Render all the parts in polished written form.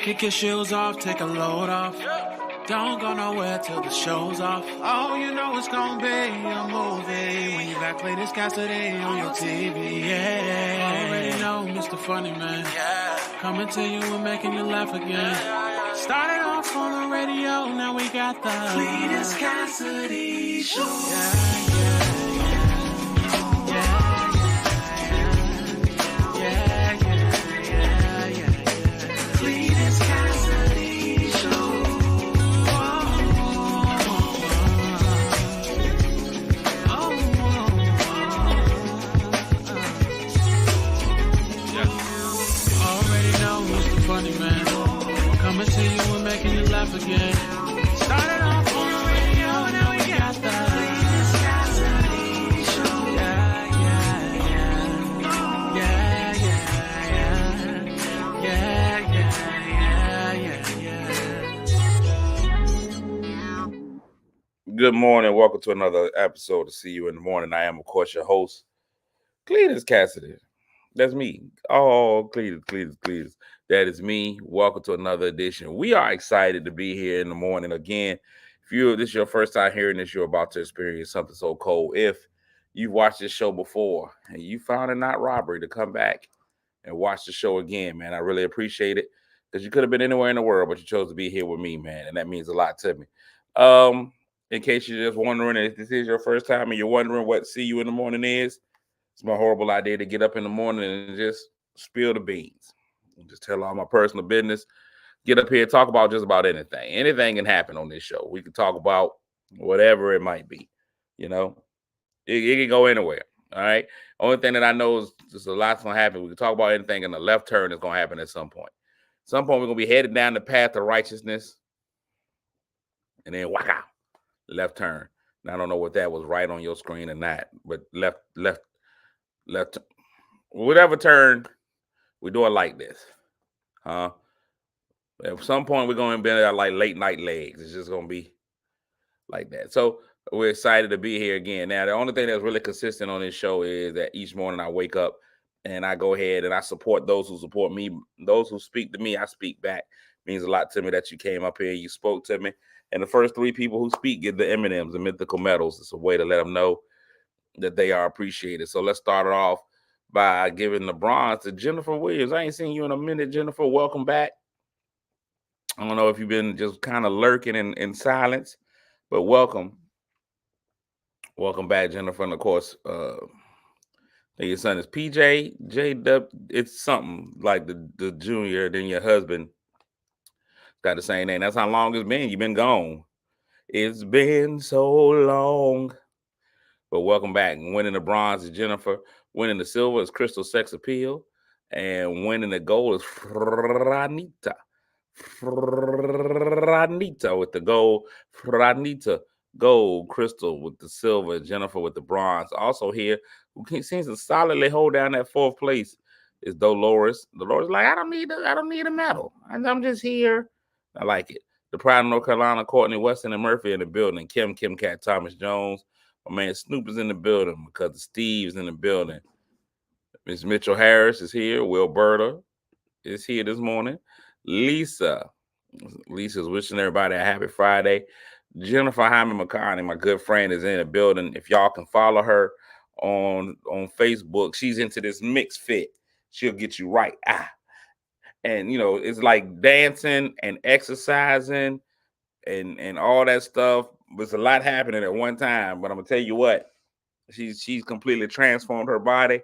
Kick your shoes off, take a load off. Don't go nowhere till the show's off. Oh, you know it's gonna be a movie when you got Cletus Cassidy on your TV. Yeah, already know Mr. Funny Man. Coming to you and making you laugh again. Started off on the radio, now we got the Cletus Cassidy Show. Again. Started off on the radio, now we got the Cletus Cassidy Show. Good morning. Welcome to another episode of See You in the Morning. I am, of course, your host, Cletus Cassidy. That's me. Oh, Cletus. That is me. Welcome to another edition. We are excited to be here in the morning again. If this is your first time hearing this, you're about to experience something so cold. If you've watched this show before and you found it not robbery to come back and watch the show again, man, I really appreciate it because you could have been anywhere in the world, but you chose to be here with me, man, and that means a lot to me. In case you're just wondering if this is your first time and you're wondering what See You in the Morning is, it's my horrible idea to get up in the morning and just spill the beans. Just tell all my personal business. Get up here, talk about just about anything. Anything can happen on this show. We can talk about whatever it might be. You know, it can go anywhere. All right. Only thing that I know is just a lot's going to happen. We can talk about anything, and the left turn is going to happen at some point. At some point, we're going to be headed down the path of righteousness. And then, wow, left turn. Now, I don't know what that was right on your screen or not, but left, whatever turn, we do it like this. At some point, we're going to be like late night legs. It's just going to be like that. So we're excited to be here again. Now, the only thing that's really consistent on this show is that each morning I wake up and I go ahead and I support those who support me. Those who speak to me, I speak back. It means a lot to me that you came up here, you spoke to me. And the first three people who speak get the M&Ms, the mythical medals. It's a way to let them know that they are appreciated. So let's start it off by giving the bronze to Jennifer Williams. I ain't seen you in a minute, Jennifer. Welcome back. I don't know if you've been just kind of lurking in silence, but welcome. Welcome back, Jennifer. And of course, your son is PJ, JW. It's something like the junior, then your husband got the same name. That's how long it's been. You've been gone. It's been so long. But welcome back. Winning the bronze is Jennifer. Winning the silver is Crystal Sex Appeal. And winning the gold is Franita. Franita with the gold. Franita gold. Crystal with the silver. Jennifer with the bronze. Also here, who seems to solidly hold down that fourth place, is Dolores. Dolores like, I don't need a medal. I'm just here. I like it. The Pride of North Carolina, Courtney Weston and Murphy in the building. Kim Cat Thomas Jones. My man Snoop is in the building because Steve's in the building. Miss Mitchell Harris is here. Wilberta is here this morning. Lisa's wishing everybody a happy Friday. Jennifer Hyman McCartney, my good friend, is in the building. If y'all can follow her on Facebook, she's into this mixed fit. She'll get you right. And, you know, it's like dancing and exercising and all that stuff. There's a lot happening at one time, but I'm gonna tell you what, she's completely transformed her body.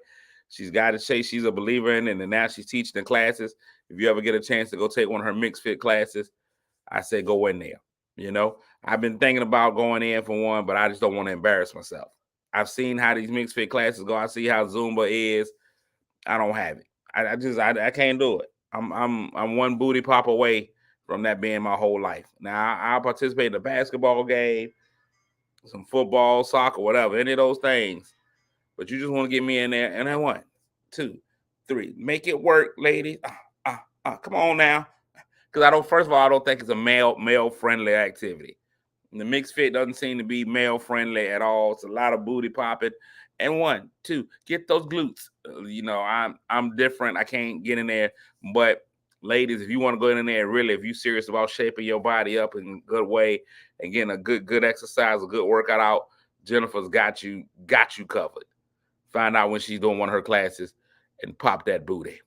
She's got to say she's a believer in it, and now she's teaching the classes. If you ever get a chance to go take one of her mixed fit classes, I say go in there. You know, I've been thinking about going in for one, but I just don't want to embarrass myself. I've seen how these mixed fit classes go. I see how Zumba is. I don't have it. I can't do it. I'm one booty pop away from that being my whole life. Now, I'll participate in a basketball game, some football, soccer, whatever, any of those things. But you just want to get me in there. And then 1, 2, 3. Make it work, ladies. Come on now. Because first of all, I don't think it's a male-friendly activity. And the mixed fit doesn't seem to be male-friendly at all. It's a lot of booty popping. And 1, 2, get those glutes. You know, I'm different. I can't get in there. But ladies, if you want to go in there and really, if you're serious about shaping your body up in a good way and getting a good exercise, a good workout out, Jennifer's got you covered. Find out when she's doing one of her classes and pop that booty.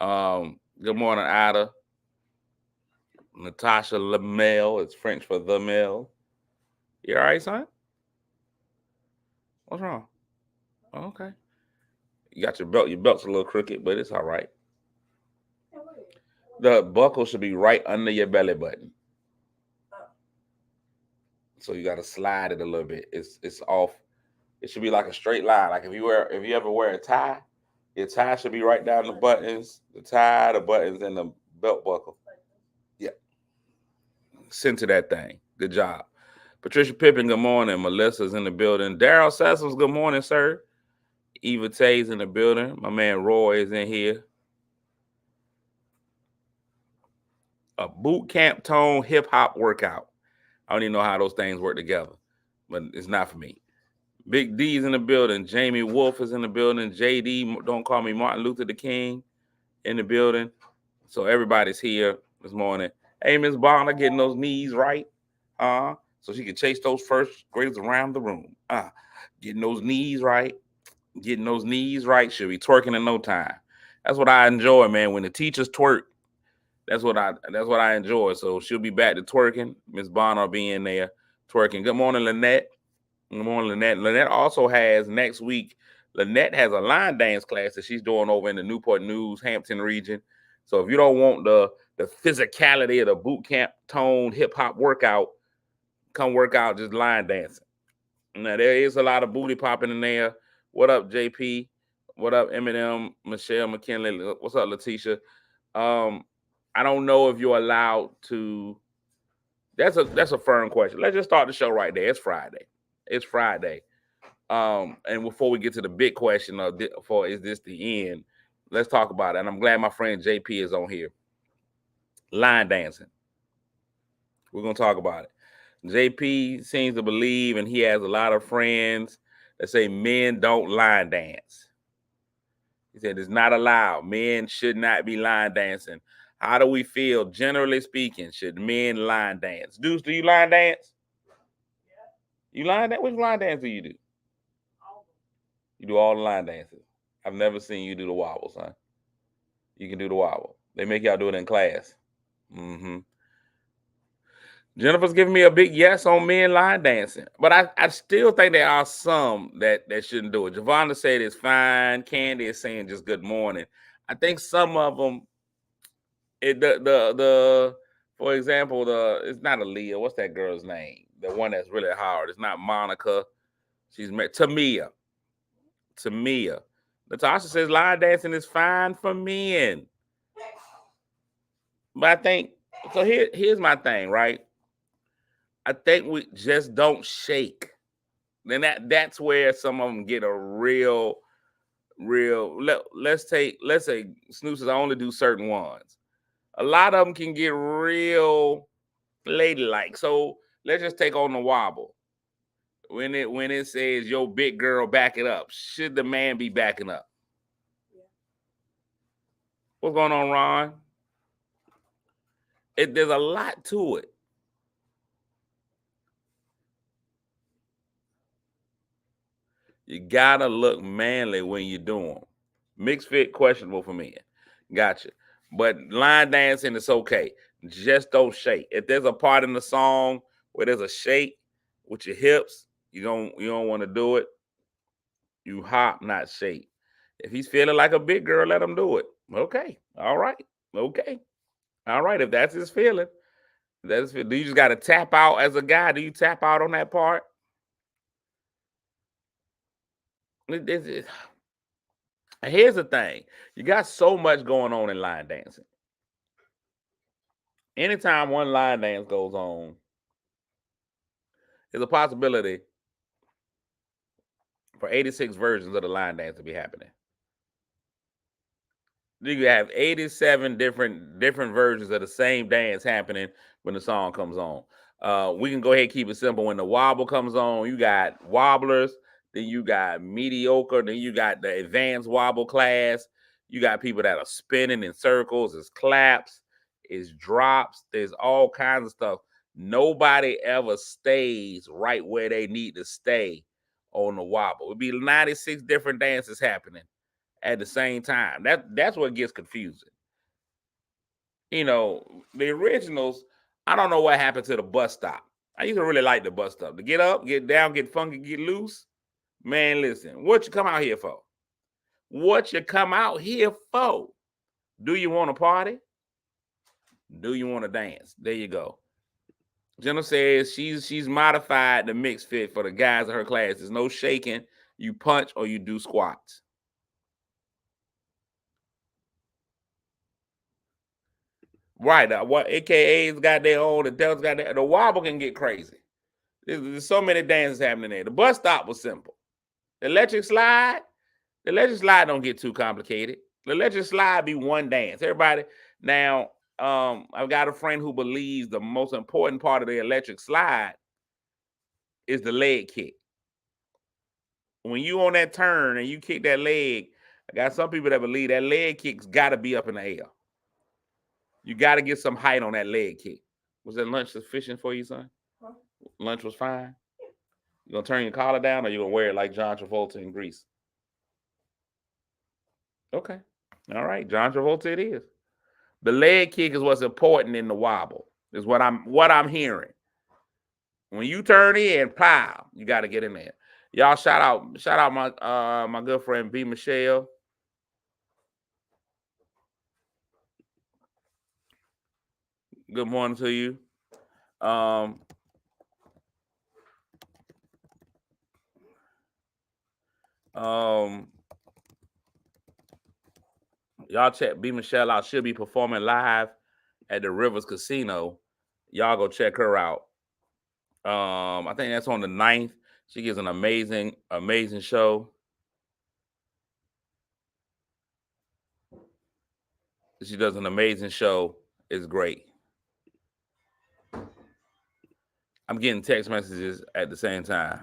Good morning, Ada. Natasha Lamel. It's French for the male. You all right, son? What's wrong? Oh, okay. You got your belt. Your belt's a little crooked, but it's all right. The buckle should be right under your belly button. So you got to slide it a little bit. It's off. It should be like a straight line. Like if you ever wear a tie, your tie should be right down the buttons, the tie, the buttons, and the belt buckle. Yeah. Center that thing. Good job. Patricia Pippin, good morning. Melissa's in the building. Daryl Sessoms, good morning, sir. Eva Tay's in the building. My man Roy is in here. A boot camp tone hip hop workout. I don't even know how those things work together, but it's not for me. Big D's in the building. Jamie Wolf is in the building. JD, don't call me Martin Luther the King, in the building. So everybody's here this morning. Hey, Miss Bonner, getting those knees right. So she can chase those first graders around the room. Getting those knees right. Getting those knees right. She'll be twerking in no time. That's what I enjoy, man. When the teachers twerk, that's what I enjoy. So she'll be back to twerking. Miss Bonner will be in there twerking. Good morning, Lynette. Good morning, Lynette. Lynette also has next week. Lynette has a line dance class that she's doing over in the Newport News, Hampton region. So if you don't want the physicality of the boot camp tone hip hop workout, come work out just line dancing. Now there is a lot of booty popping in there. What up, JP? What up, Eminem, Michelle McKinley? What's up, Letitia? I don't know if you're allowed to. That's a firm question. Let's just start the show right there. It's Friday. It's Friday. And before we get to the big question of is this the end? Let's talk about it. And I'm glad my friend JP is on here. Line dancing. We're gonna talk about it. JP seems to believe, and he has a lot of friends that say men don't line dance. He said it's not allowed. Men should not be line dancing. How do we feel, generally speaking? Should men line dance? Deuce, do you line dance? Yeah. You line dance? Which line dance do you do? You do all the line dances. I've never seen you do the wobble, son. You can do the wobble. They make y'all do it in class. Mm-hmm. Jennifer's giving me a big yes on men line dancing. But I still think there are some that shouldn't do it. Javonda said it's fine. Candy is saying just good morning. I think some of them, for example, it's not Aaliyah. What's that girl's name? The one that's really hard. It's not Monica. She's met Tamia. Natasha says line dancing is fine for men. But I think so. Here's my thing, right? I think we just don't shake. Then that's where some of them get a real. Let's say snoozers only do certain ones. A lot of them can get real ladylike. So let's just take on the wobble. When it says yo big girl back it up, should the man be backing up? Yeah. What's going on, Ron? There's a lot to it. You gotta look manly when you do them. Mixed fit, questionable for men. Gotcha. But line dancing is okay. Just don't shake. If there's a part in the song where there's a shake with your hips, you don't want to do it. You hop, not shake. If he's feeling like a big girl, let him do it. Okay. All right. Okay. All right. If that's his feeling, do you just got to tap out as a guy? Do you tap out on that part? Here's the thing. You got so much going on in line dancing. Anytime one line dance goes on, there's a possibility for 86 versions of the line dance to be happening. You have 87 different versions of the same dance happening when the song comes on. We can go ahead and keep it simple. When the wobble comes on, you got wobblers, then you got mediocre, then you got the advanced wobble class. You got people that are spinning in circles, it's claps, it's drops, there's all kinds of stuff. Nobody ever stays right where they need to stay on the wobble. It would be 96 different dances happening at the same time. That's what gets confusing. You know, the originals, I don't know what happened to the bus stop. I used to really like the bus stop. To get up, get down, get funky, get loose. Man, listen, what you come out here for? What you come out here for? Do you want to party? Do you want to dance? There you go. Jenna says she's modified the mix fit for the guys in her class. There's no shaking. You punch or you do squats. Right. What AKA's got their own, the Delta's got their, the wobble can get crazy. There's so many dances happening there. The bus stop was simple. The electric slide don't get too complicated. The electric slide be one dance. Everybody, now, I've got a friend who believes the most important part of the electric slide is the leg kick. When you on that turn and you kick that leg, I got some people that believe that leg kick's got to be up in the air. You got to get some height on that leg kick. Was that lunch sufficient for you, son? Huh? Lunch was fine? You going to turn your collar down or you going to wear it like John Travolta in Grease? Okay. All right. John Travolta it is. The leg kick is what's important in the wobble, is what I'm hearing. When you turn in, pow, you got to get in there. Y'all shout out my good friend B. Michelle. Good morning to you. Y'all check B. Michelle out. She'll be performing live at the Rivers Casino. Y'all go check her out. I think that's on the 9th. She gives an amazing show. She does an amazing show. It's great. I'm getting text messages at the same time.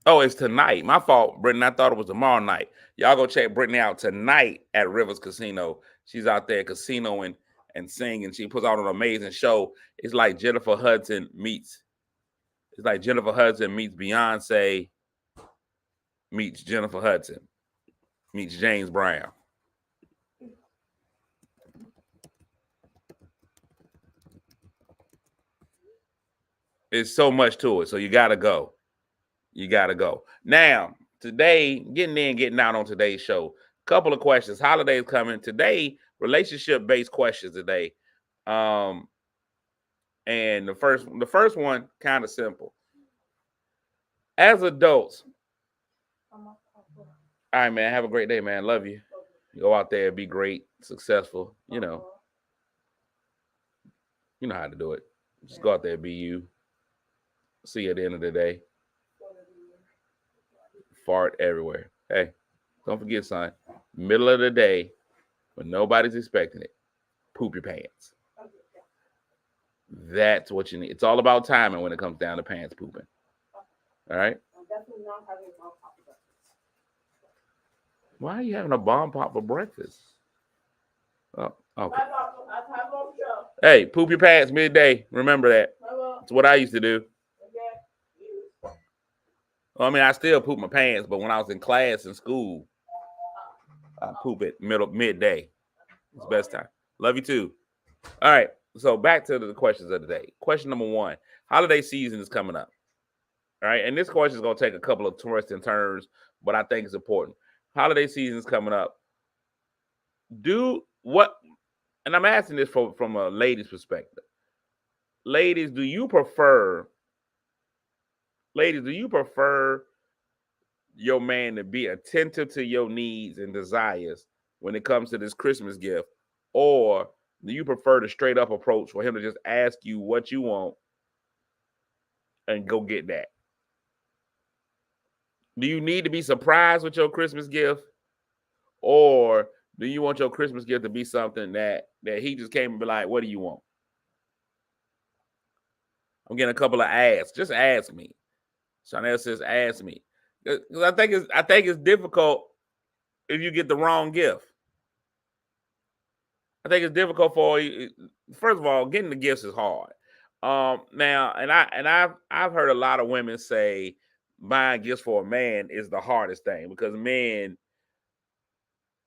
Oh, it's tonight. My fault, Brittany. I thought it was tomorrow night. Y'all go check Brittany out tonight at Rivers Casino. She's out there casinoing and singing. She puts out an amazing show. It's like Jennifer Hudson meets Beyonce meets Jennifer Hudson meets James Brown. It's so much to it, so you got to go. You got to go. Now, today, getting out on today's show. Couple of questions. Holidays coming. Today, relationship-based questions today. And the first one, kind of simple. As adults, all right, man, have a great day, man. Love you. Go out there, be great, successful. You know how to do it. Just go out there, be you. See you at the end of the day. Fart everywhere. Hey, don't forget, son. Middle of the day, when nobody's expecting it, poop your pants. That's what you need. It's all about timing when it comes down to pants pooping. All right? I'm definitely not having a bomb pop for breakfast. Why are you having a bomb pop for breakfast? Oh, okay. Hey, poop your pants midday. Remember that. That's what I used to do. Well, I mean, I still poop my pants, but when I was in class in school, I poop at midday. It's the best time. Love you too. All right. So back to the questions of the day. Question number 1. Holiday season is coming up. All right. And this question is going to take a couple of twists and turns, but I think it's important. Holiday season is coming up. And I'm asking this from a lady's perspective. Ladies, do you prefer your man to be attentive to your needs and desires when it comes to this Christmas gift? Or do you prefer the straight up approach for him to just ask you what you want and go get that? Do you need to be surprised with your Christmas gift? Or do you want your Christmas gift to be something that he just came and be like, what do you want? I'm getting a couple of asks. Just ask me. Chanel says, ask me. Because I think it's difficult if you get the wrong gift. I think it's difficult for you. First of all, getting the gifts is hard. Now, I've heard a lot of women say buying gifts for a man is the hardest thing because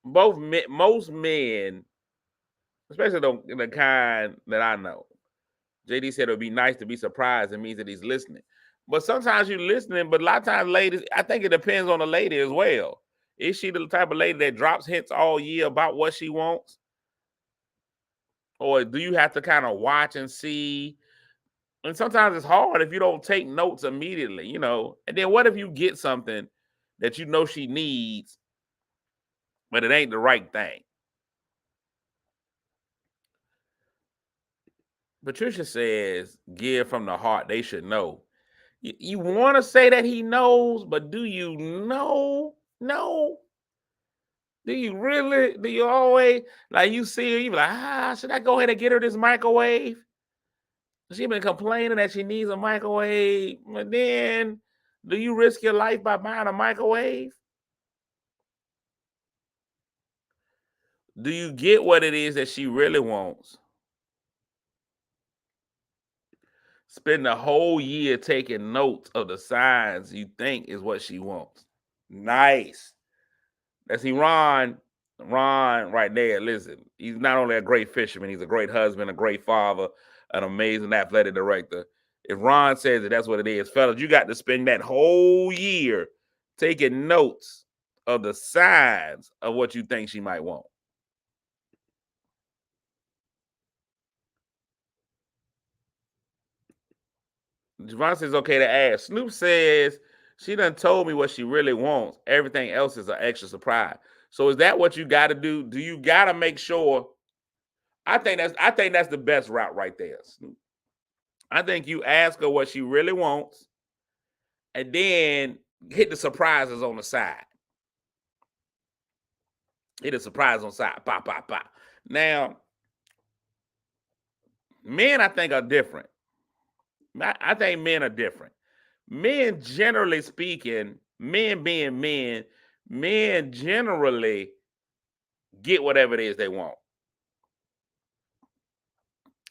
most men, especially the kind that I know, JD said it would be nice to be surprised. It means that he's listening. But sometimes you're listening, but a lot of times ladies, I think it depends on the lady as well. Is she the type of lady that drops hints all year about what she wants? Or do you have to kind of watch and see? And sometimes it's hard if you don't take notes immediately, you know. And then what if you get something that you know she needs, but it ain't the right thing? Patricia says, give from the heart. They should know. You want to say that he knows, but do you know? No. Do you really? Do you always, like, you see her, you be like, should I go ahead and get her this microwave? She been complaining that she needs a microwave. But then, do you risk your life by buying a microwave? Do you get what it is that she really wants? Spend the whole year taking notes of the signs you think is what she wants. Nice. That's Ron. Ron right there. Listen, he's not only a great fisherman, he's a great husband, a great father, an amazing athletic director. If Ron says that that's what it is, fellas, you got to spend that whole year taking notes of the signs of what you think she might want. Javon says okay to ask. Snoop says she done told me what she really wants. Everything else is an extra surprise. So is that what you got to do? Do you got to make sure? I think that's the best route right there, Snoop. I think you ask her what she really wants, and then hit the surprises on the side. Hit a surprise on the side. Pop, pop, pop. Now, men I think are different. I think men are different. Men, generally speaking, men being men generally get whatever it is they want.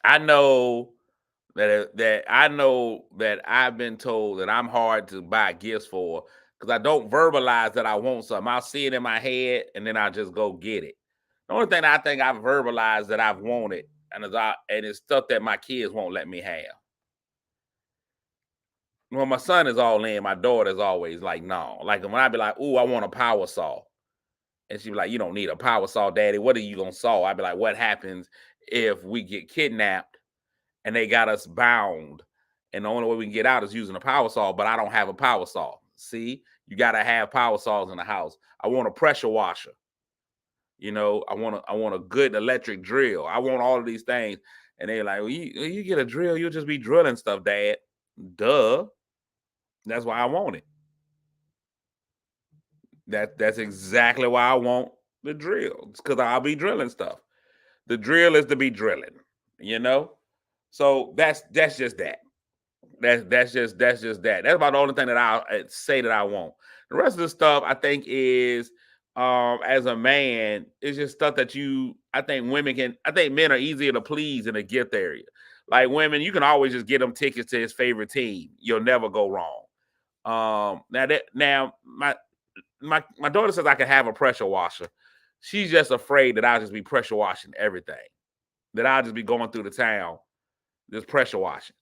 I know that I've been told that I'm hard to buy gifts for because I don't verbalize that I want something. I'll see it in my head and then I'll just go get it. The only thing I think I've verbalized that I've wanted and it's stuff that my kids won't let me have. Well, my son is all in. My daughter's always like, no. Like when I be like, ooh, I want a power saw. And she be like, you don't need a power saw, Daddy. What are you going to saw? I'd be like, what happens if we get kidnapped and they got us bound? And the only way we can get out is using a power saw, but I don't have a power saw. See, you got to have power saws in the house. I want a pressure washer. You know, I want a good electric drill. I want all of these things. And they're like, well, you get a drill, you'll just be drilling stuff, Dad. Duh. That's why I want it. That's exactly why I want the drill. It's because I'll be drilling stuff. The drill is to be drilling, you know? So that's just that. That's just that. That's about the only thing that I say that I want. The rest of the stuff I think is as a man, it's just stuff that I think men are easier to please in the gift area. Like women, you can always just get them tickets to his favorite team. You'll never go wrong. Now my daughter says I can have a pressure washer. She's just afraid that I'll just be pressure washing everything. That I'll just be going through the town, just pressure washing.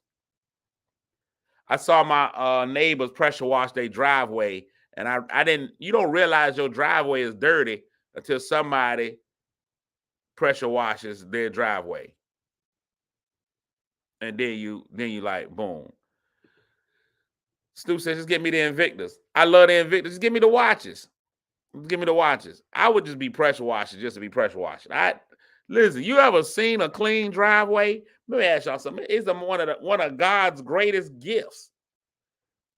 I saw my neighbors pressure wash their driveway, and I didn't. You don't realize your driveway is dirty until somebody pressure washes their driveway, and then you like boom. Stu says, just give me the Invictus. I love the Invictus. Just give me the watches. Give me the watches. I would just be pressure washing just to be pressure washing. Listen, you ever seen a clean driveway? Let me ask y'all something. It's one of God's greatest gifts.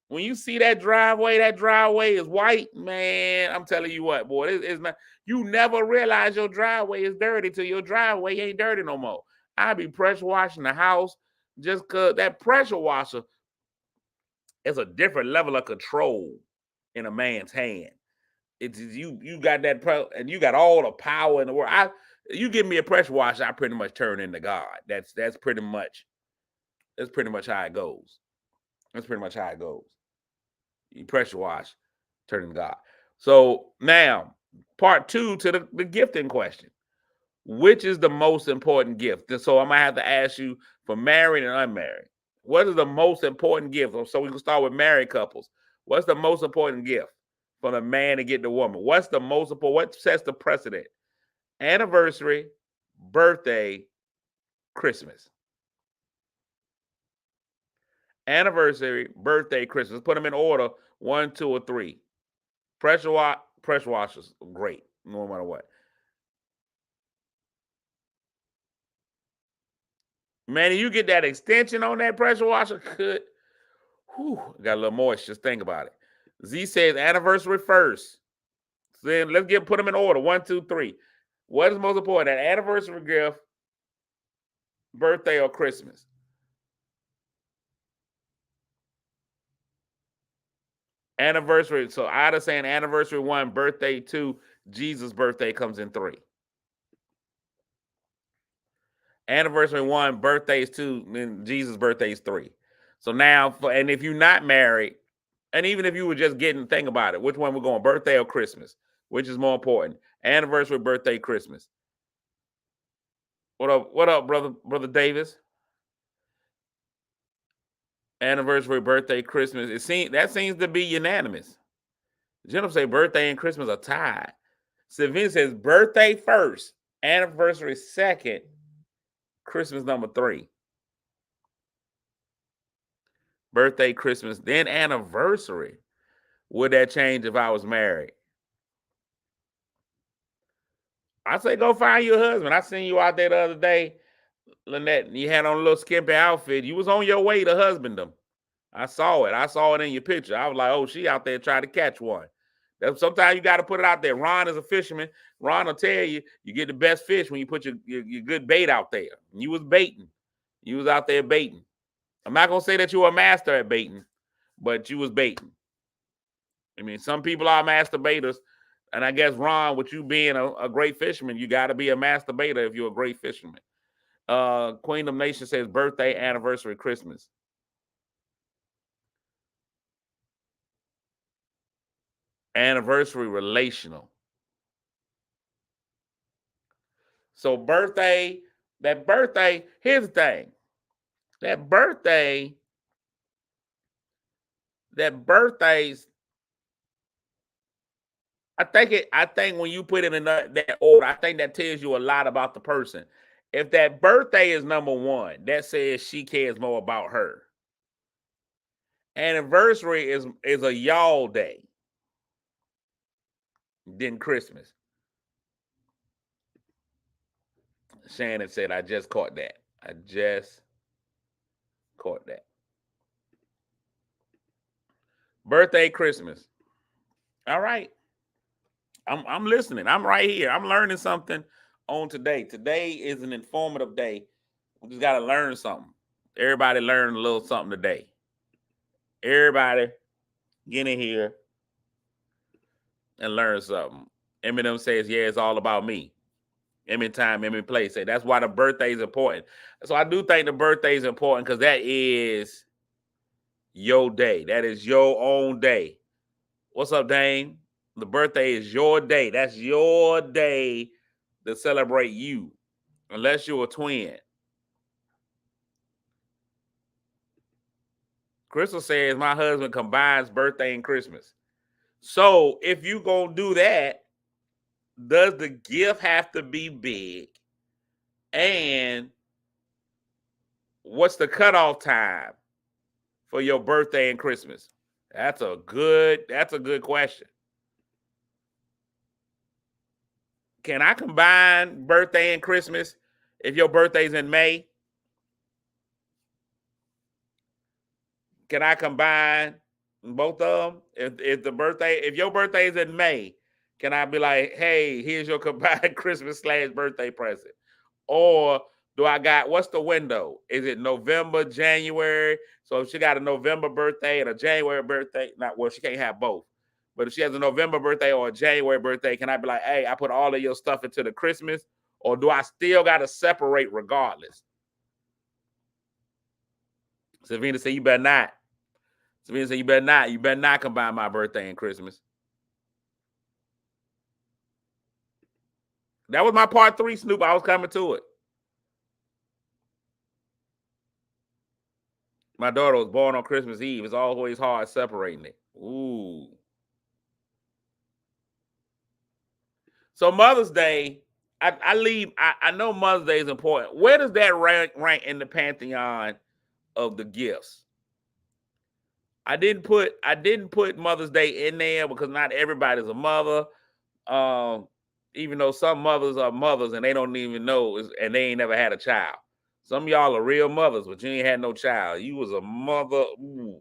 When you see that driveway is white, man. I'm telling you what, boy, it's not. You never realize your driveway is dirty till your driveway ain't dirty no more. I be pressure washing the house, just because that pressure washer is a different level of control in a man's hand. It's you got that and you got all the power in the world. You give me a pressure washer, I pretty much turn into God. That's pretty much how it goes. That's pretty much how it goes. You pressure wash, turn into God. So now, part 2 to the gifting question. Which is the most important gift? So I'm gonna have to ask you for married and unmarried. What is the most important gift? So we can start with married couples. What's the most important gift for the man to get the woman? What's the most important? What sets the precedent? Anniversary, birthday, Christmas. Anniversary, birthday, Christmas. Put them in order: 1, 2, or 3. Pressure washers, great, no matter what. Man, you get that extension on that pressure washer, good. Whew, got a little moist. Just think about it. Z says anniversary first. So then let's put them in order: 1, 2, 3. What is most important? That anniversary gift, birthday, or Christmas? Anniversary. So Ida saying anniversary 1, birthday 2, Jesus' birthday comes in 3. Anniversary 1, birthday is 2, then Jesus' birthday is 3. So now, and if you're not married, and even if you were just think about it, which one we're going, birthday or Christmas? Which is more important? Anniversary, birthday, Christmas. What up, brother Davis? Anniversary, birthday, Christmas. That seems to be unanimous. Jennifer say birthday and Christmas are tied. Savin says birthday first, anniversary second, Christmas number 3. Birthday, Christmas, then anniversary. Would that change if I was married? I say go find your husband. I seen you out there the other day, Lynette. You had on a little skimpy outfit. You was on your way to husband them. I saw it. I saw it in your picture. I was like, oh, she out there trying to catch one. Sometimes you got to put it out there. Ron is a fisherman. Ron will tell you get the best fish when you put your good bait out there. And you was baiting. You was out there baiting. I'm not going to say that you were a master at baiting, but you was baiting. I mean, some people are master baiters. And I guess, Ron, with you being a great fisherman, you got to be a master baiter if you're a great fisherman. Queen of Nation says birthday, anniversary, Christmas. Anniversary, relational. So birthday, here's the thing. That birthdays, I think when you put it in that order, I think that tells you a lot about the person. If that birthday is number 1, that says she cares more about her. Anniversary is a y'all day than Christmas. Shannon said, I just caught that. Birthday, Christmas. All right. I'm listening. I'm right here. I'm learning something on today. Today is an informative day. We just got to learn something. Everybody learn a little something today. Everybody get in here and learn something. Eminem says, yeah, it's all about me. Every time, every place. Say that's why the birthday is important. So I do think the birthday is important because that is your day. That is your own day. What's up, Dane? The birthday is your day. That's your day to celebrate you, unless you're a twin. Crystal says my husband combines birthday and Christmas. So if you gonna do that, does the gift have to be big? And what's the cutoff time for your birthday and Christmas? That's a good question. Can I combine birthday and Christmas if your birthday's in May? Can I combine both of them? If your birthday is in May, can I be like, hey, here's your combined Christmas / birthday present? Or Do I got, what's the window? Is it November, January? So if she got a November birthday and a January birthday, not, well, she can't have both. But if she has a November birthday or a January birthday, can I be like, hey, I put all of your stuff into the Christmas? Or do I still got to separate regardless? Savina said, you better not. Savina said, you better not. You better not combine my birthday and Christmas. That was my part 3, Snoop. I was coming to it. My daughter was born on Christmas Eve. It's always hard separating it. Ooh. So Mother's Day, I know Mother's Day is important. Where does that rank in the pantheon of the gifts? I didn't put Mother's Day in there because not everybody's a mother. Even though some mothers are mothers and they don't even know, and they ain't never had a child. Some of y'all are real mothers, but you ain't had no child. You was a mother. Ooh.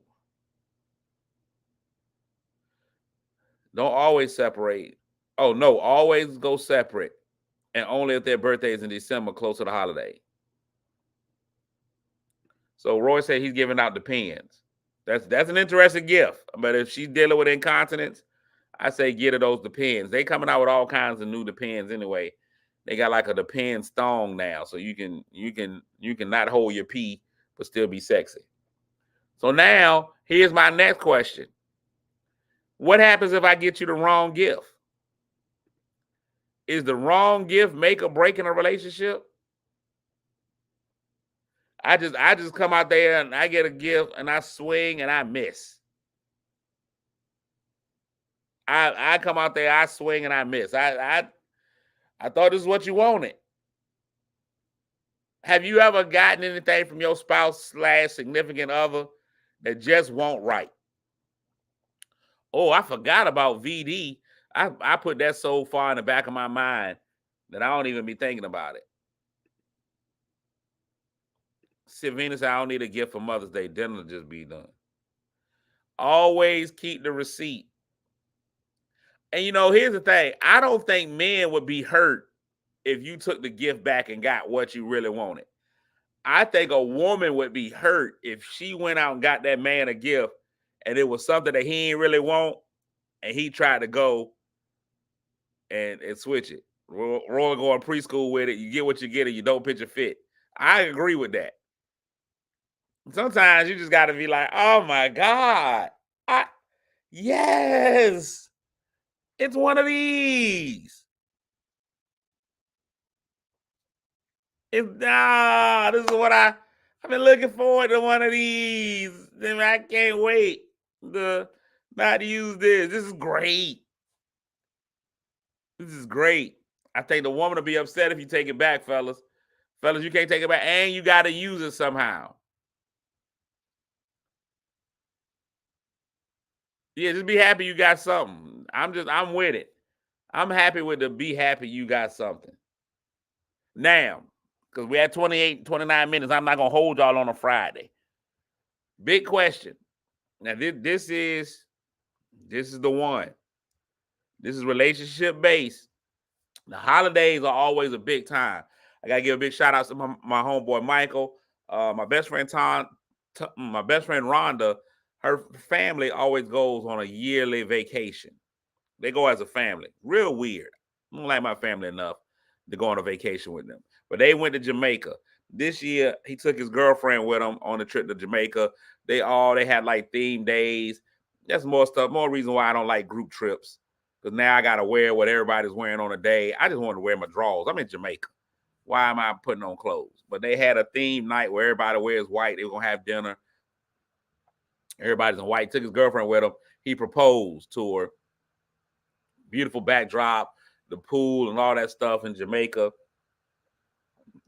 Don't always separate. Oh, no, always go separate. And only if their birthday is in December, close to the holiday. So Roy said he's giving out Depends. That's an interesting gift. But if she's dealing with incontinence, I say get her those Depends. They coming out with all kinds of new Depends anyway. They got like a Depends thong now, so you can not hold your pee but still be sexy. So now here's my next question. What happens if I get you the wrong gift? Is the wrong gift make or break in a relationship? I just come out there and I get a gift and I swing and I miss. I come out there, I swing and I miss. I thought this is what you wanted. Have you ever gotten anything from your spouse / significant other that just won't right? Oh, I forgot about VD. I put that so far in the back of my mind that I don't even be thinking about it. Savina said, I don't need a gift for Mother's Day. Dinner will just be done. Always keep the receipt. And here's the thing. I don't think men would be hurt if you took the gift back and got what you really wanted. I think a woman would be hurt if she went out and got that man a gift and it was something that he ain't really want and he tried to go and switch it. Roy going preschool with it. You get what you get and you don't pitch a fit. I agree with that. Sometimes you just got to be like, oh my God. Yes. It's one of these. This is what I've been looking forward to, one of these. I can't wait to not use this. This is great. This is great. I think the woman will be upset if you take it back, fellas. Fellas, you can't take it back, and you got to use it somehow. Yeah, just be happy you got something. I'm with it. I'm happy with the be happy you got something. Now, because we had 28, 29 minutes, I'm not going to hold y'all on a Friday. Big question. Now, this is the one. This is relationship based. The holidays are always a big time. I got to give a big shout out to my homeboy Michael, my best friend my best friend Rhonda. Her family always goes on a yearly vacation. They go as a family. Real weird. I don't like my family enough to go on a vacation with them. But they went to Jamaica. This year, he took his girlfriend with him on a trip to Jamaica. They had like theme days. That's more stuff, more reason why I don't like group trips. Because now I got to wear what everybody's wearing on a day. I just want to wear my drawers. I'm in Jamaica. Why am I putting on clothes? But they had a theme night where everybody wears white. They were going to have dinner. Everybody's in white. Took his girlfriend with him. He proposed to her. Beautiful backdrop, the pool and all that stuff in Jamaica.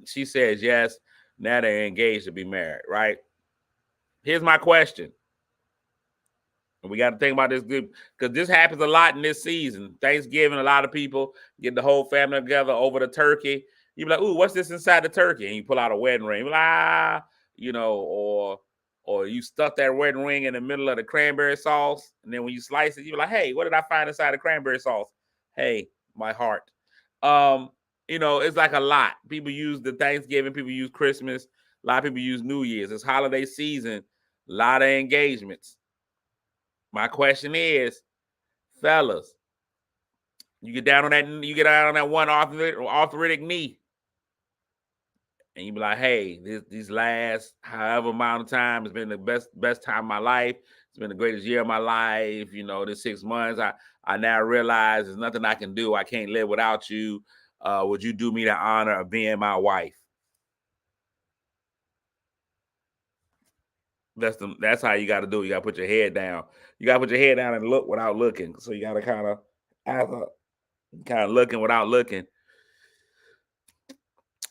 She says yes. Now they're engaged to be married, right? Here's my question. And we got to think about this because this happens a lot in this season. Thanksgiving, a lot of people get the whole family together over the turkey. You be like, ooh, what's this inside the turkey? And you pull out a wedding ring. You like, or you stuff that wedding ring in the middle of the cranberry sauce. And then when you slice it, you're like, hey, what did I find inside the cranberry sauce? Hey, my heart. it's like a lot. People use the Thanksgiving, people use Christmas, a lot of people use New Year's. It's holiday season, a lot of engagements. My question is, fellas, you get down on that one arthritic knee, and you be like, hey, these last however amount of time has been the best time of my life. It's been the greatest year of my life. This 6 months, I now realize there's nothing I can do. I can't live without you. Would you do me the honor of being my wife? That's how you got to do it. You got to put your head down. You got to put your head down and look without looking. So you got to kind of looking without looking.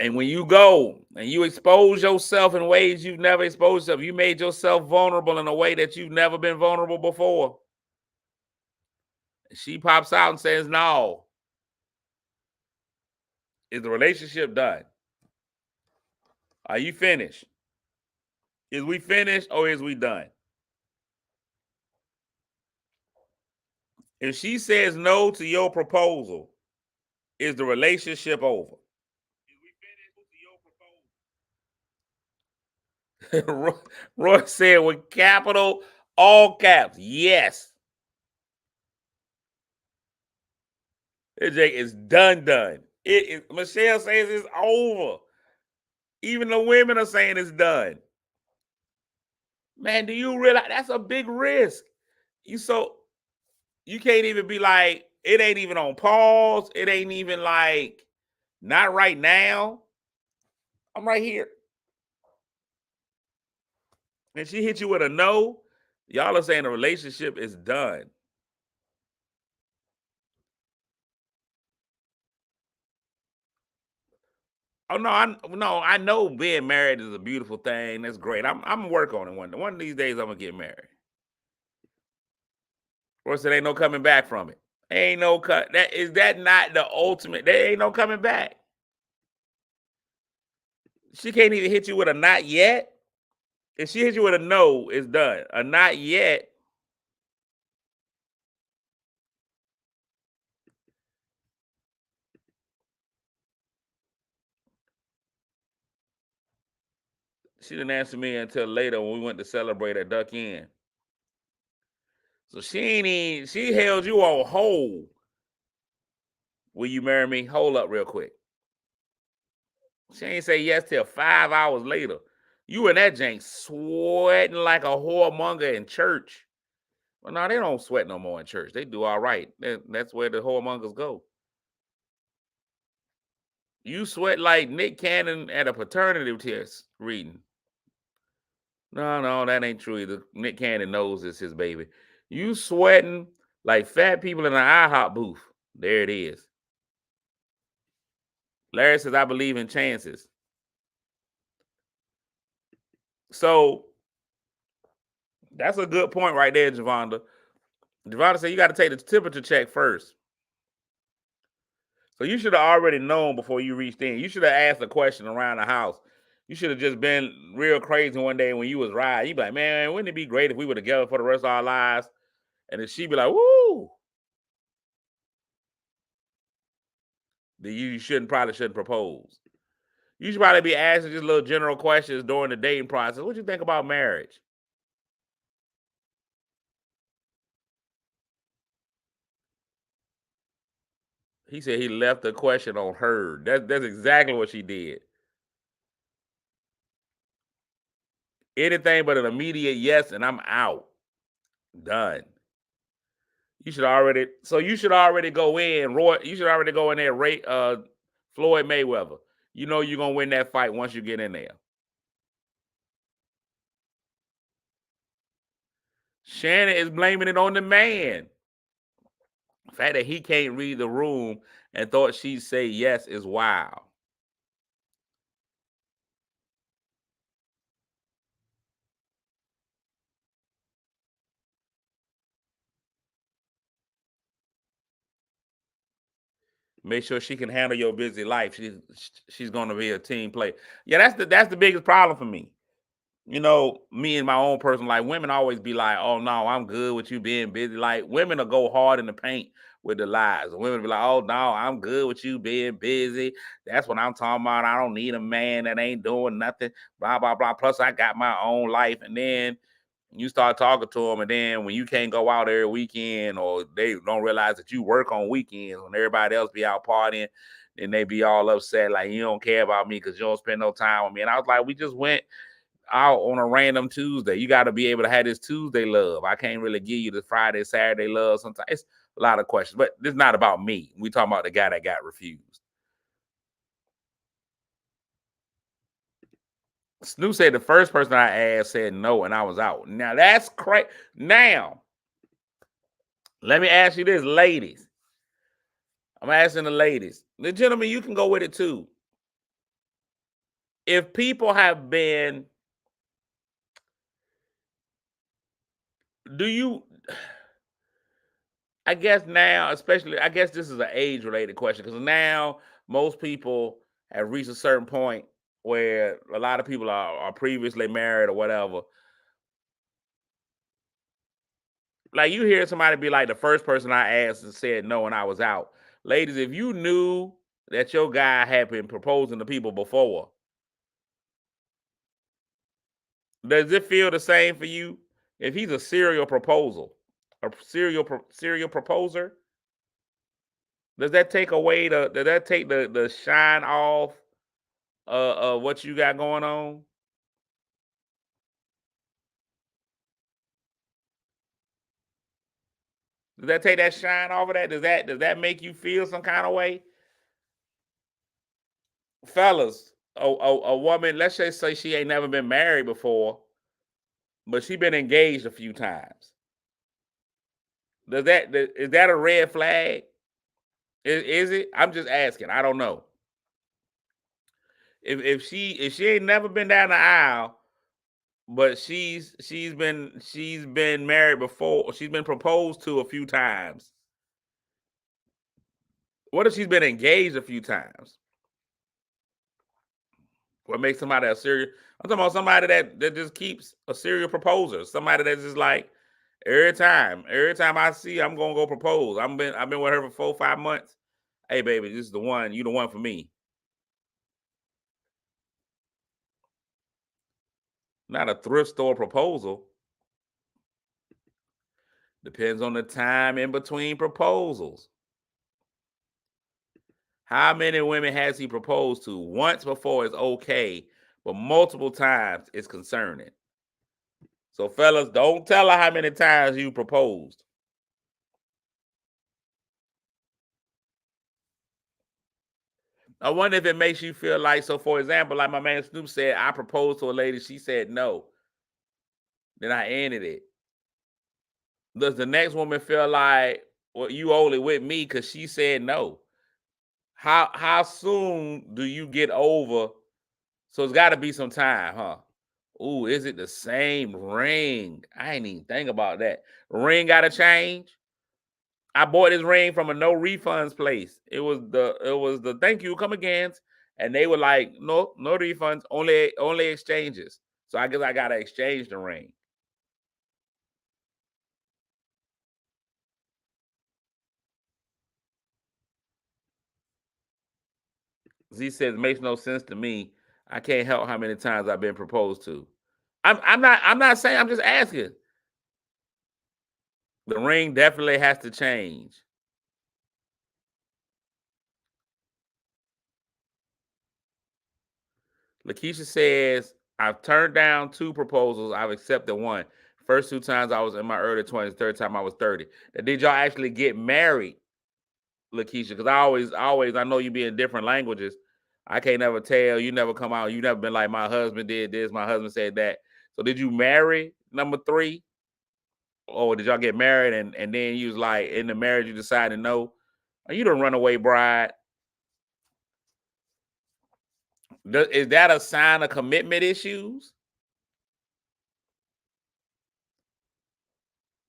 And when you go and you expose yourself in ways you've never exposed yourself, you made yourself vulnerable in a way that you've never been vulnerable before. She pops out and says, no. Is the relationship done? Are you finished? Is we finished or is we done? If she says no to your proposal, is the relationship over? Roy said with capital, all caps, yes. Jake, it's done. Michelle says it's over. Even the women are saying it's done. Man, do you realize that's a big risk? You can't even be like, it ain't even on pause. It ain't even like, not right now. I'm right here. And she hit you with a no. Y'all are saying the relationship is done. Oh no, I know being married is a beautiful thing. That's great. I'm gonna work on it one of these days. I'm gonna get married. Or said ain't no coming back from it. Ain't no cut. That not the ultimate? There ain't no coming back. She can't even hit you with a not yet. If she hits you with a no, it's done. A not yet. She didn't answer me until later when we went to celebrate at Duck Inn. So she held you on hold. Will you marry me? Hold up real quick. She ain't say yes till 5 hours later. You and that jank sweating like a whoremonger in church. Well, no, they don't sweat no more in church. They do all right. That's where the whoremongers go. You sweat like Nick Cannon at a paternity test reading. No, that ain't true either. Nick Cannon knows it's his baby. You sweating like fat people in an IHOP booth. There it is. Larry says, I believe in chances. So that's a good point right there, Javonda. Javonda said you got to take the temperature check first. So you should have already known before you reached in. You should have asked a question around the house. You should have just been real crazy one day when you was riding. You'd be like, man, wouldn't it be great if we were together for the rest of our lives? And then she'd be like, woo. Then you probably shouldn't propose. You should probably be asking just little general questions during the dating process. What do you think about marriage? He said he left the question on her. That's exactly what she did. Anything but an immediate yes, and I'm out. Done. You should already go in, Roy. You should already go in there, Floyd Mayweather. You know you're gonna win that fight once you get in there. Shannon is blaming it on the man. The fact that he can't read the room and thought she'd say yes is wild. Make sure she can handle your busy life. She's going to be a team player. Yeah, that's the biggest problem for me. Me in my own personal life, women always be like, "Oh no, I'm good with you being busy." Like women will go hard in the paint with the lies. The women be like, oh no, I'm good with you being busy. That's what I'm talking about. I don't need a man that ain't doing nothing. Blah blah blah. Plus, I got my own life. And then you start talking to them, and then when you can't go out every weekend, or they don't realize that you work on weekends when everybody else be out partying, then they be all upset, like you don't care about me because you don't spend no time with me. And I was like, we just went out on a random Tuesday. You got to be able to have this Tuesday love. I can't really give you the Friday, Saturday love. Sometimes it's a lot of questions, but this is not about me. We talking about the guy that got refused. Snoop said the first person I asked said no, and I was out. Now that's crazy. Now, let me ask you this, ladies. I'm asking the ladies. The gentlemen, you can go with it too. If people have been, do you, I guess now, especially, I guess this is an age-related question, because now most people have reached a certain point where a lot of people are previously married or whatever. Like you hear somebody be like, the first person I asked and said no, and I was out. Ladies, if you knew that your guy had been proposing to people before, does it feel the same for you? If he's a serial proposer, does that take away does that take the shine off what you got going on? Does that take that shine off of that? Does that make you feel some kind of way? Fellas, a woman, let's just say she ain't never been married before, but she been engaged a few times. Is that a red flag? Is it? I'm just asking. I don't know. If she ain't never been down the aisle, but she's been married before, she's been proposed to a few times. What if she's been engaged a few times? What makes somebody a serial? I'm talking about somebody that just keeps a serial proposer. Somebody that's just like every time I see, I'm gonna go propose. I've been with her for 4-5 months. Hey baby, this is the one. You the one for me. Not a thrift store proposal. Depends on the time in between proposals. How many women has he proposed to? Once before is okay, but multiple times is concerning. So, fellas, don't tell her how many times you proposed. I wonder if it makes you feel like, so for example, like my man Snoop said, I proposed to a lady, she said no. Then I ended it. Does the next woman feel like, well, you only with me because she said no? How soon do you get over? So it's got to be some time, huh? Ooh, is it the same ring? I ain't even think about that. Ring got to change. I bought this ring from a no refunds place. It was the thank you, come again, and they were like, no refunds, only exchanges. So I guess I gotta exchange the ring. Z says makes no sense to me. I can't help how many times I've been proposed to. I'm not saying, I'm just asking. The ring definitely has to change. Lakeisha says, I've turned down 2 proposals. I've accepted 1. First 2 times I was in my early 20s. Third time I was 30. Now, did y'all actually get married, Lakeisha? Because I know you be in different languages. I can't never tell. You never come out. You never been like, my husband did this, my husband said that. So did you marry number 3? Or did y'all get married and then you was like, in the marriage you decided no? Are you the runaway bride? Is that a sign of commitment issues?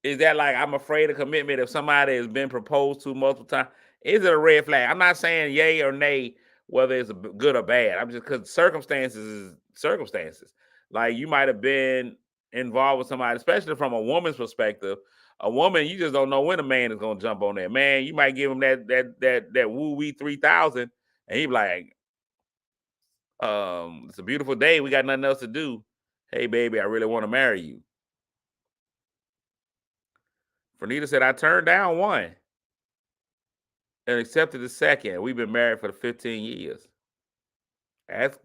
Is that like, I'm afraid of commitment if somebody has been proposed to multiple times? Is it a red flag? I'm not saying yay or nay, whether it's good or bad. I'm just, because circumstances is circumstances. Like you might have been involved with somebody, especially from a woman's perspective. A woman, you just don't know when a man is gonna jump on there. Man, you might give him that woo wee 3,000, and he be like, it's a beautiful day. We got nothing else to do. Hey, baby, I really want to marry you. Fernita said, I turned down one and accepted the second. We've been married for 15 years. That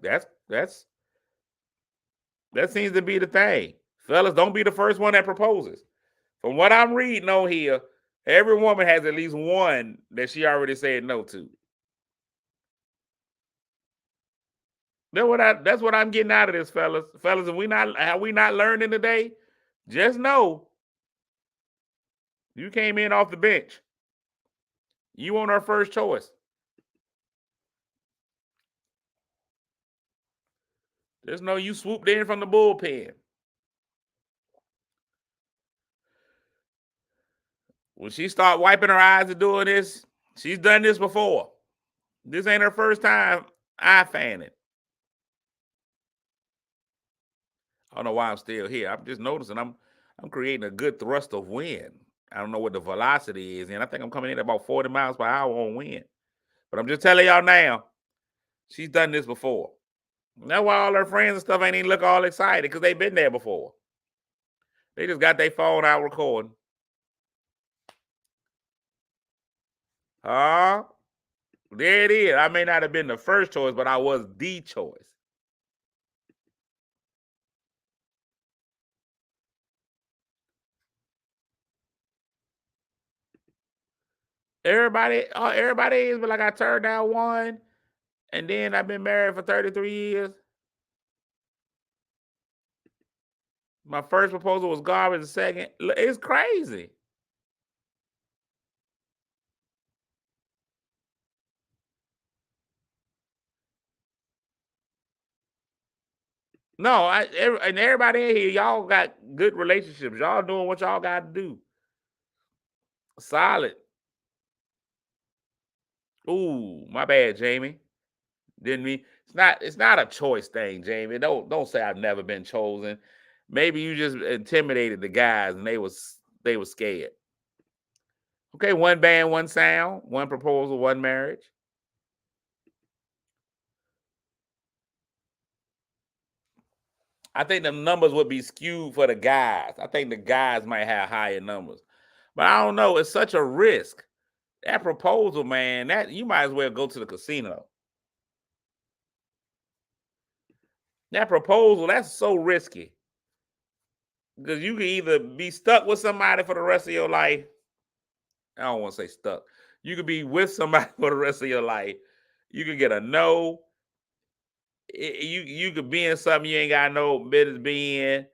seems to be the thing. Fellas, don't be the first one that proposes. From what I'm reading on here, every woman has at least one that she already said no to. That's what I'm getting out of this, fellas. Fellas, have we not learning today? Just know you came in off the bench. You want our first choice. Just know you swooped in from the bullpen. When she start wiping her eyes and doing this, she's done this before. This ain't her first time eye fanning. I don't know why I'm still here. I'm just noticing I'm creating a good thrust of wind. I don't know what the velocity is, and I think I'm coming in at about 40 miles per hour on wind. But I'm just telling y'all now, she's done this before. That's why all her friends and stuff ain't even look all excited, because they've been there before. They just got their phone out recording. There it is. I may not have been the first choice, but I was the choice. Everybody is, but like I turned down one, and then I've been married for 33 years. My first proposal was garbage. The second, it's crazy. No, and everybody in here, y'all got good relationships. Y'all doing what y'all got to do. Solid. Ooh, my bad, Jamie. Didn't mean it's not a choice thing, Jamie. Don't say I've never been chosen. Maybe you just intimidated the guys and they was scared. Okay, one band, one sound, one proposal, one marriage. I think the numbers would be skewed for the guys. I think the guys might have higher numbers. But I don't know. It's such a risk. That proposal, man, that you might as well go to the casino. That proposal, that's so risky. Because you can either be stuck with somebody for the rest of your life. I don't want to say stuck. You could be with somebody for the rest of your life. You could get a no. You could be in something you ain't got no business being.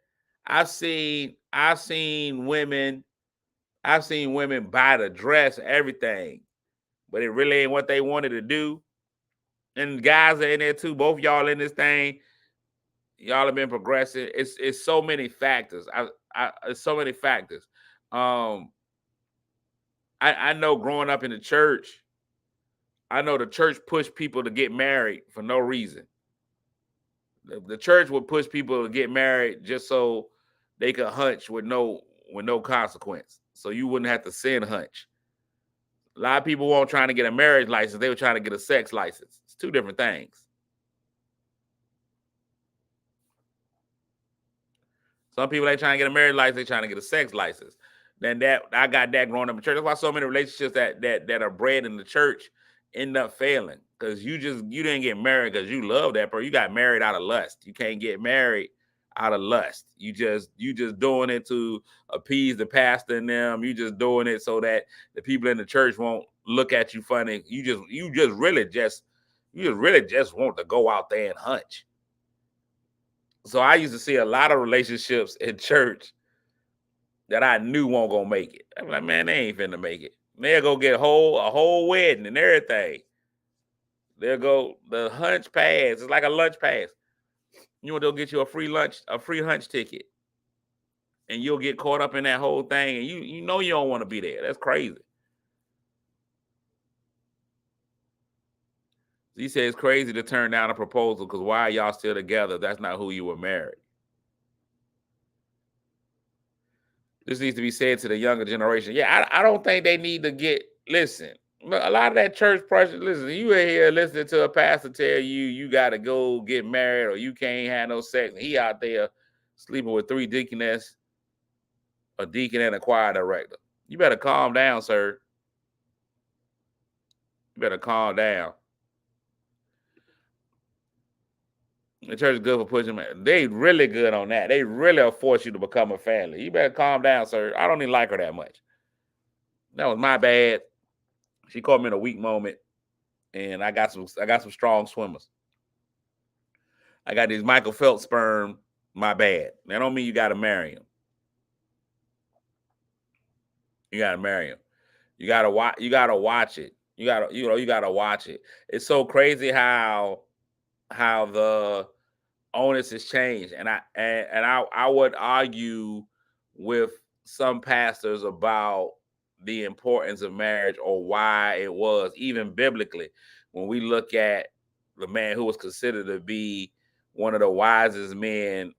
I've seen women buy the dress, everything, but it really ain't what they wanted to do. And guys are in there too. Both y'all in this thing. Y'all have been progressing. It's so many factors. It's so many factors. I know growing up in the church, I know the church pushed people to get married for no reason. The church would push people to get married just so they could hunch with no consequence. So you wouldn't have to sin hunch. A lot of people weren't trying to get a marriage license. They were trying to get a sex license. It's two different things. Some people ain't trying to get a marriage license. They're trying to get a sex license. Then that I got that growing up in church. That's why so many relationships that are bred in the church end up failing, because you didn't get married because you love that person. You got married out of lust. You can't get married out of lust. You just doing it to appease the pastor and them. You just doing it so that the people in the church won't look at you funny. You just really just want to go out there and hunch. So I used to see a lot of relationships in church that I knew won't gonna make it. I'm like, man, they ain't finna make it. They'll go get a whole wedding and everything. They'll go the hunch pass. It's like a lunch pass. You know, they'll get you a free hunch ticket, and you'll get caught up in that whole thing, and you know you don't want to be there. That's crazy. He says it's crazy to turn down a proposal because why are y'all still together? That's not who you were married. This needs to be said to the younger generation. Yeah, I don't think they need to get, listen, a lot of that church pressure, listen, you in here listening to a pastor tell you got to go get married or you can't have no sex. He out there sleeping with 3 deaconess, a deacon and a choir director. You better calm down, sir. You better calm down. The church is good for pushing. They really good on that. They really will force you to become a family. You better calm down, sir. I don't even like her that much. That was my bad. She caught me in a weak moment, and I got some strong swimmers. I got these Michael Phelps sperm. My bad. That don't mean you got to marry him. You got to marry him. You got to watch. You got to watch it. You got to watch it. It's so crazy how the onus has changed, and I would argue with some pastors about the importance of marriage or why it was, even biblically, when we look at the man who was considered to be one of the wisest men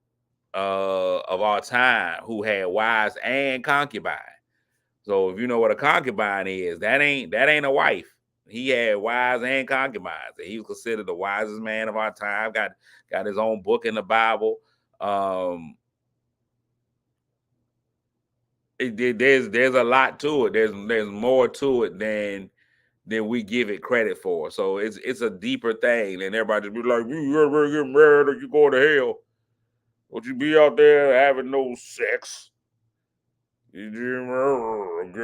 of our time, who had wives and concubines. So if you know what a concubine is, that ain't a wife. He had wives and concubines. He was considered the wisest man of our time. Got his own book in the Bible. There's a lot to it. There's more to it than we give it credit for. So it's a deeper thing. And everybody just be like, you ever get married or you go to hell? Would you be out there having no sex? You get ready. If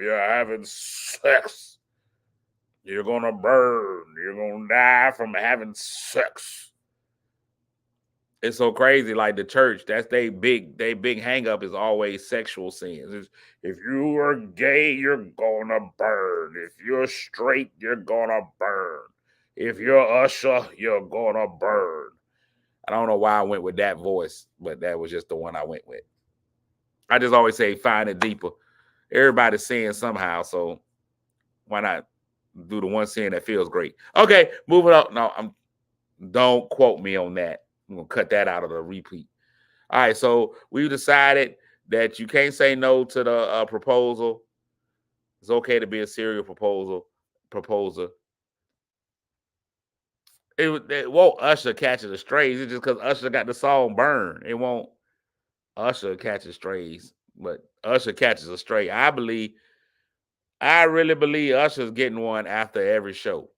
you're having sex, you're gonna burn. You're gonna die from having sex. It's so crazy. Like the church, that's they big hang up is always sexual sins. If you are gay, you're gonna burn. If you're straight, you're gonna burn. If you're usher, you're gonna burn. I don't know why I went with that voice, but that was just the one I went with. I just always say find it deeper. Everybody's saying somehow, so why not do the one sin that feels great? Okay, moving on. No, don't quote me on that. I'm gonna cut that out of the repeat. All right, so we decided that you can't say no to the proposal. It's okay to be a serial proposer. It won't Usher catches the strays. It's just because Usher got the song Burn. It won't Usher catches strays, but Usher catches a stray. I really believe Usher's getting one after every show.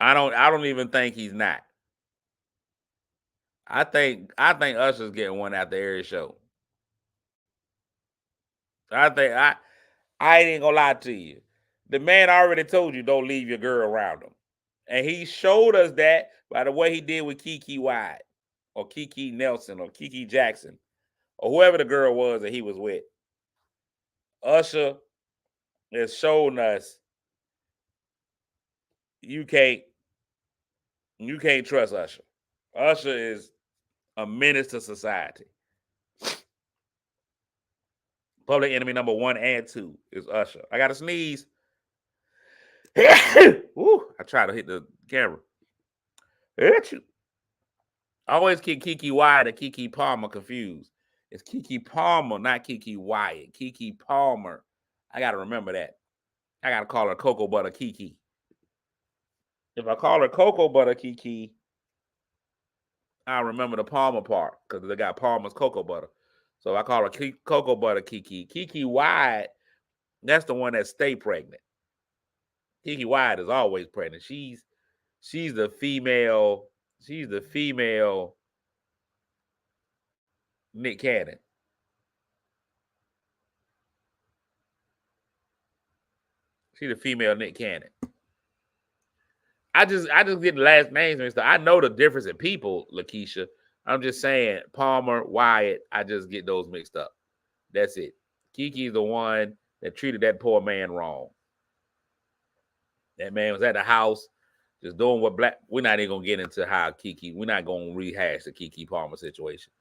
I don't even think he's not. I think Usher's getting one after every show. I ain't gonna lie to you. The man already told you don't leave your girl around him. And he showed us that by the way he did with Keke Wyatt or Keke Nelson or Keke Jackson or whoever the girl was that he was with. Usher has shown us you can't trust Usher. Usher is a menace to society. Public enemy number 1 and 2 is Usher. I got to sneeze. Ooh, I try to hit the camera. I always get Keke Wyatt and Keke Palmer confused. It's Keke Palmer, not Keke Wyatt. Keke Palmer. I got to remember that. I got to call her Cocoa Butter Keke. If I call her Cocoa Butter Keke, I'll remember the Palmer part because they got Palmer's Cocoa Butter. So I call her Cocoa Butter Keke. Keke Wyatt, that's the one that stay pregnant. Keke Wyatt is always pregnant. She's the female. She's the female Nick Cannon. She's the female Nick Cannon. I just get the last names and stuff. I know the difference in people, Lakeisha. I'm just saying Palmer, Wyatt, I just get those mixed up. That's it. Keke's the one that treated that poor man wrong. That man was at the house just doing what black. We're not even gonna get into how Keke. We're not gonna rehash the Keke Palmer situation.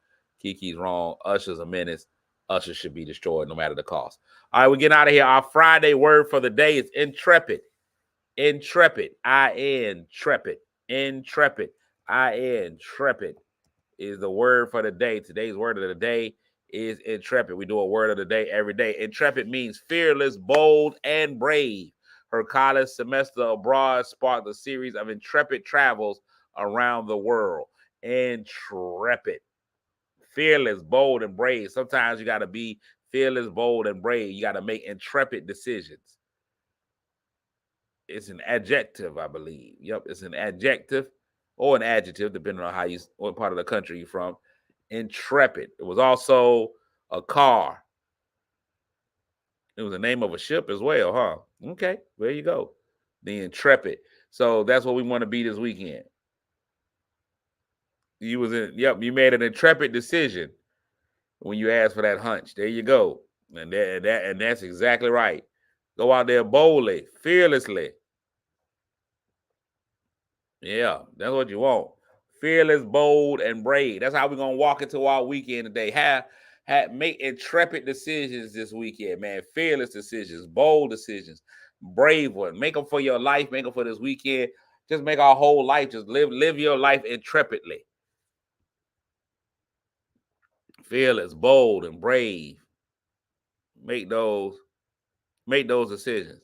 Keke's wrong. Usher's a menace. Usher should be destroyed no matter the cost. All right, we're getting out of here. Our Friday word for the day is intrepid. Intrepid. I-N. Trepid. Intrepid. I-N. Trepid. is the word for the day. Today's word of the day is intrepid. We do a word of the day every day. Intrepid means fearless, bold, and brave. Her college semester abroad sparked a series of intrepid travels around the world. Intrepid, fearless, bold, and brave. Sometimes you got to be fearless, bold, and brave. You got to make intrepid decisions. It's an adjective, I believe. Yep, it's an adjective or an adjective, depending on what part of the country you're from. Intrepid. It was also a car. It was the name of a ship as well, huh? Okay, there you go. The Intrepid. So that's what we want to be this weekend. You made an intrepid decision when you asked for that hunch. There you go. And that's exactly right. Go out there boldly, fearlessly. Yeah, that's what you want. Fearless, bold, and brave. That's how we're gonna walk into our weekend today. Make intrepid decisions this weekend, man. Fearless decisions, bold decisions, brave one. Make them for your life. Make them for this weekend. Just make our whole life. Just live your life intrepidly. Fearless, bold, and brave. Make those decisions.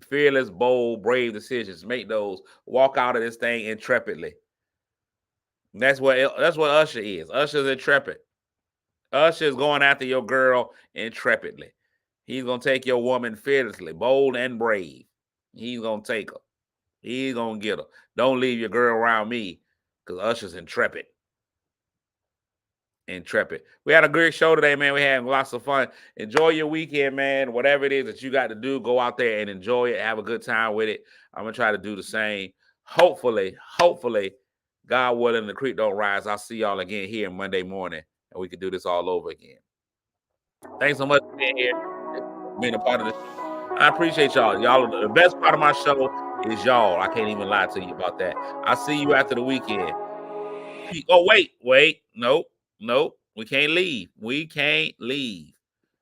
Fearless, bold, brave decisions. Make those. Walk out of this thing intrepidly. That's what Usher is. Usher's intrepid. Usher is going after your girl intrepidly. He's gonna take your woman fearlessly, bold and brave. He's gonna take her. He's gonna get her. Don't leave your girl around me, because Usher's intrepid. Intrepid. We had a great show today, man. We had lots of fun. Enjoy your weekend, man. Whatever it is that you got to do, go out there and enjoy it. Have a good time with it. I'm gonna try to do the same. Hopefully, God willing, the creek don't rise. I'll see y'all again here Monday morning, and we can do this all over again. Thanks so much for being here, being a part of this. I appreciate y'all. Y'all, the best part of my show is y'all. I can't even lie to you about that. I'll see you after the weekend. Oh, wait. Nope. We can't leave.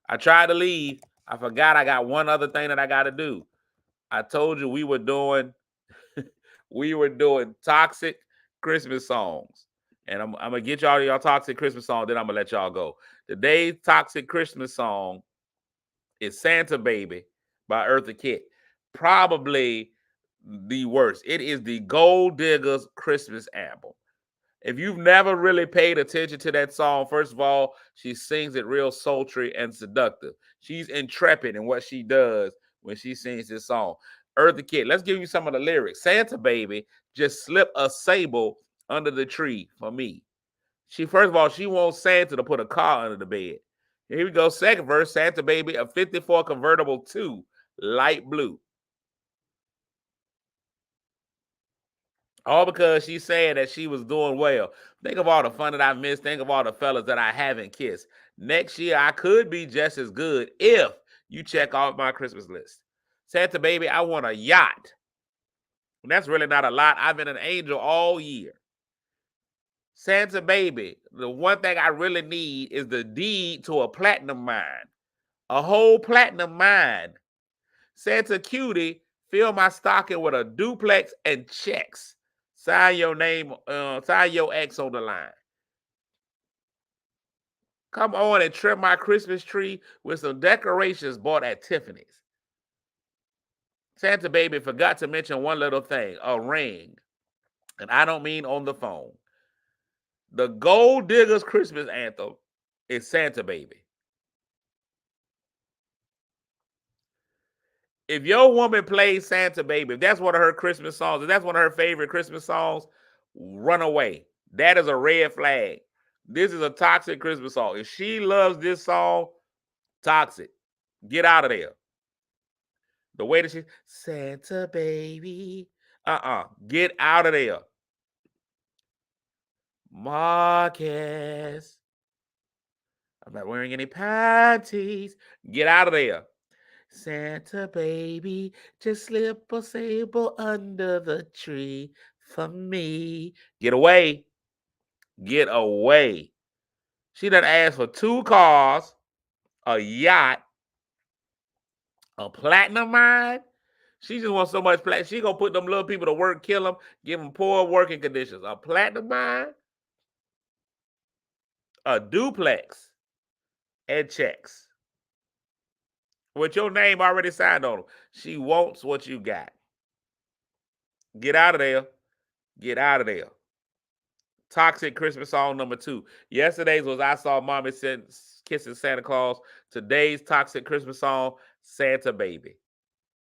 I tried to leave. I forgot I got one other thing that I got to do. I told you we were doing toxic Christmas songs. And I'm gonna get y'all your toxic Christmas song, then I'm gonna let y'all go. Today's toxic Christmas song is Santa Baby by Eartha Kitt. Probably the worst. It is the Gold Diggers Christmas album. If you've never really paid attention to that song, first of all, she sings it real sultry and seductive. She's intrepid in what she does when she sings this song. Eartha Kitt, let's give you some of the lyrics. Santa Baby just slip a sable under the tree for me. First of all, she wants Santa to put a car under the bed. Here we go. Second verse, Santa Baby, a 54 convertible 2, light blue. All because she's saying that she was doing well. Think of all the fun that I missed. Think of all the fellas that I haven't kissed. Next year, I could be just as good if you check off my Christmas list. Santa Baby, I want a yacht. And that's really not a lot. I've been an angel all year. Santa Baby, the one thing I really need is the deed to a platinum mine. A whole platinum mine. Santa Cutie, fill my stocking with a duplex and checks. Sign your name, sign your ex on the line. Come on and trim my Christmas tree with some decorations bought at Tiffany's. Santa Baby forgot to mention one little thing, a ring. And I don't mean on the phone. The Gold Diggers Christmas anthem is Santa Baby. If your woman plays Santa Baby, if that's one of her Christmas songs, if that's one of her favorite Christmas songs, run away. That is a red flag. This is a toxic Christmas song. If she loves this song, toxic. Get out of there. The way that she, Santa Baby, get out of there. Marcus, I'm not wearing any panties. Get out of there. Santa Baby, just slip a sable under the tree for me. Get away. Get away. She done asked for 2 cars, a yacht, a platinum mine. She just wants so much platinum. She gonna put them little people to work, kill them, give them poor working conditions. A platinum mine? a duplex and checks with your name already signed on them. She wants what you got. Get out of there. Get out of there. Toxic Christmas song number 2. Yesterday's was I Saw Mommy Kissing Santa Claus. Today's toxic Christmas song, Santa Baby.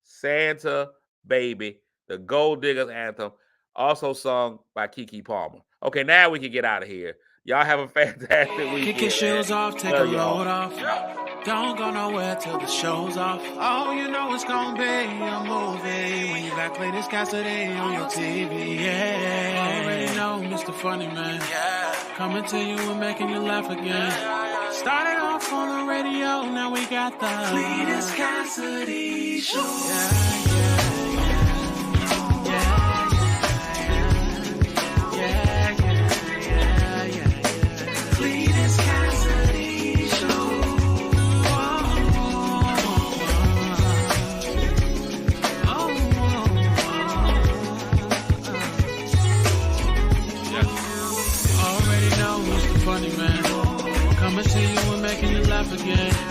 Santa Baby, the Gold Diggers anthem, also sung by Keke Palmer. Okay, now we can get out of here. Y'all have a fantastic weekend. Kick your shoes off, take a load off. Don't go nowhere till the show's off. Oh, you know it's gonna be a movie when you got Cletus Cassidy on your TV. Yeah, already know Mr. Funny Man. Coming to you and making you laugh again. Started off on the radio, now we got the Cletus Cassidy Show. Funny Man, coming to you and making you laugh again.